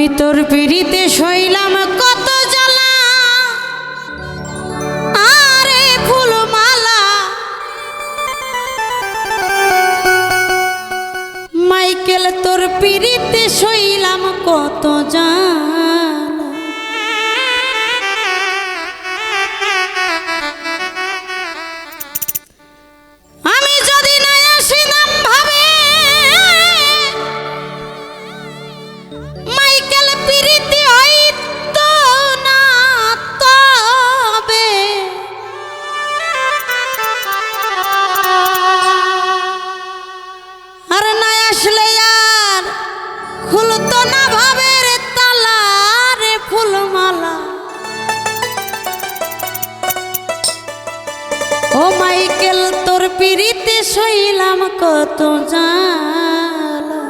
আমি তোর পিড়িতে শৈলাম কত জ্বালা, আরে ফুলমালা মাইকেল তোর পিড়িতে শৈলাম কত জ্বালা। আমি যদি না আসিতাম ভাবে মাইকেল পিড়িতে হইতো না তবে, আর না আসলে আর খুলতো না ভাবের তালা রে ফুলমালা। ও মাইকেল তোর পিড়িতে শৈলাম কত জ্বালা,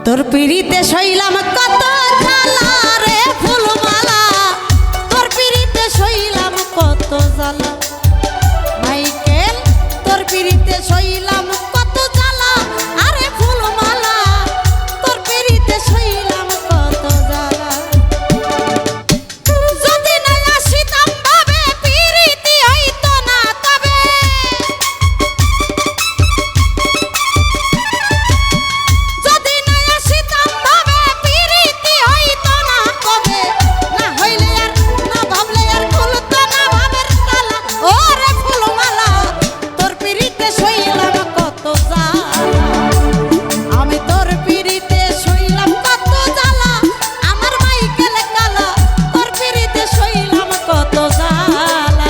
তোর পিড়িতে শৈলাম কত জ্বালা রে ফুলমালা, তোর পিড়িতে শৈলাম কত জ্বালা। মাইকেল তোর পিড়িতে শৈলাম কত জ্বালা, আরে ফুলমালা তোর পিড়িতে শৈলাম কত জ্বালা। যদি না আসিতাম ভাবে পিড়িতি হইতো না তবে, যদি না আসিতাম ভাবে পিড়িতি হইতো না কবে, না হইলে আর না ভাবলে আর খুলতো না ভাবের তালা। ওরে ফুলমালা তোর পিড়িতে শৈলাম কত জ্বালা, আমি তোর পিড়িতে শৈলাম কত জ্বালা। আমার মাইকেল কালা তোর পিড়িতে শৈলাম কত জ্বালা।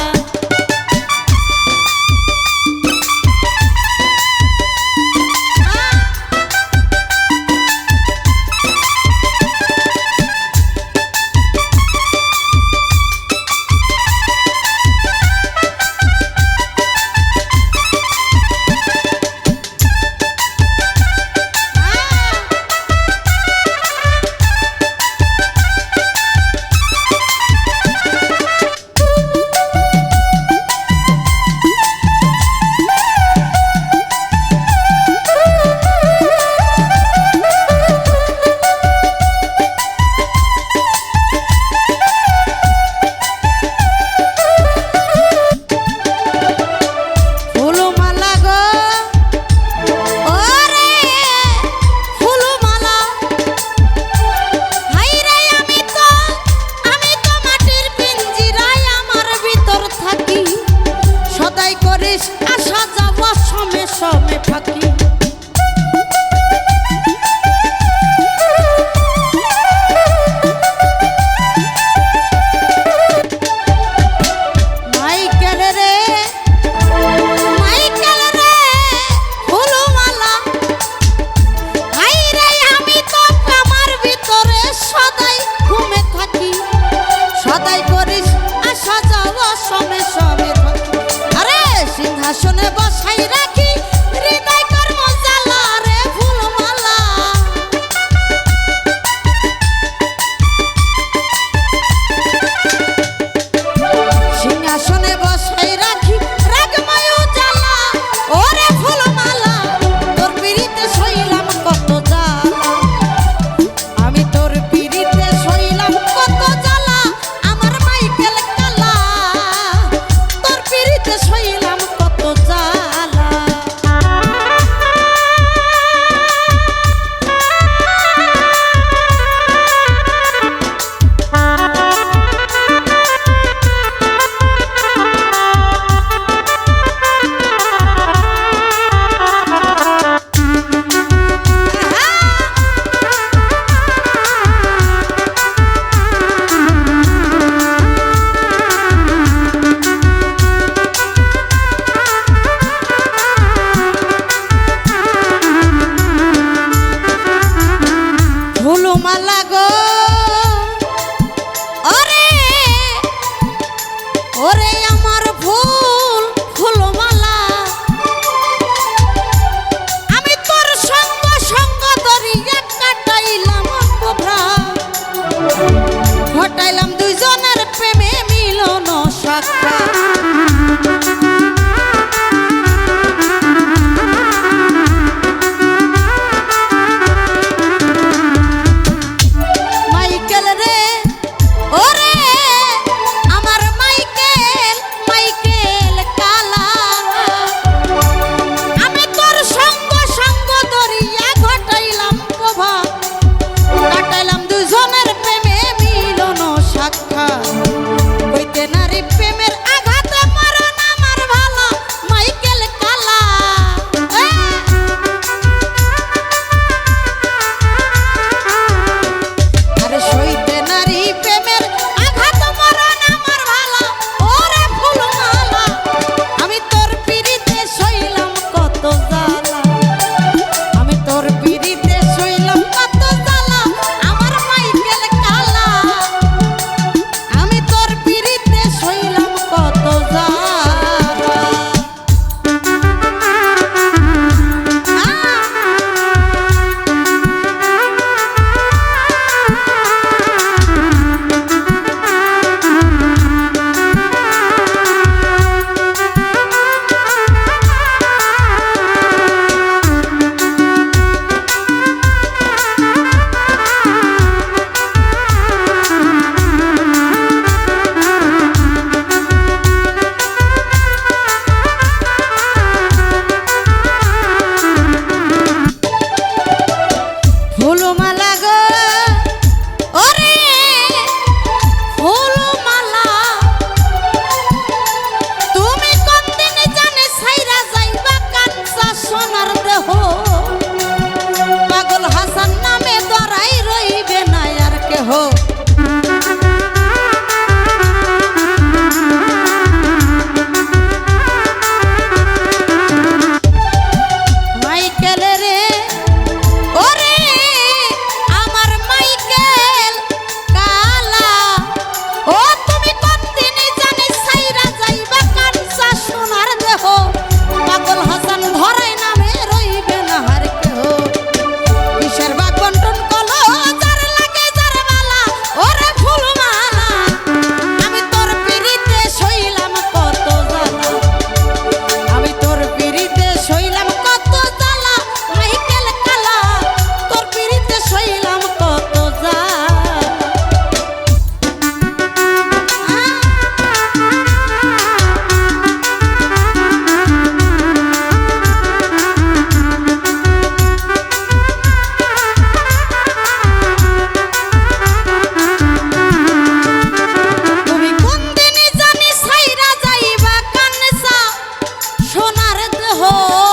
ফুলমালা গো ওরে ফুলমালা, হাইরে আমি তো মাটির পিঞ্জিরায় আমার ভিতর থাকি, সদাই করিস আসা যাওয়া সমে সমে ফাঁকি। মাইকেল রে মাইকেল রে ফুলমালা, হাইরে আমি তো আমার ভিতরে সদাই ঘুমে থাকি, সদাই করিস আসা যাওয়া সমে সমে থাকি। আরে সিংহাসনে বসাই রাখি হৃদয় কর্ম জ্বালা রে ফুলমালা। সিংহাসনে বসাই রাখি রাগমায়ু জ্বালা, ওরে ফুলমালা তোর পিড়িতে শৈলাম কত জ্বালা, আমি তোর পিড়িতে শৈলাম কত জ্বালা। আমার মাইকেল কালা তোর পিড়িতে শৈলাম কত জ্বালা। হো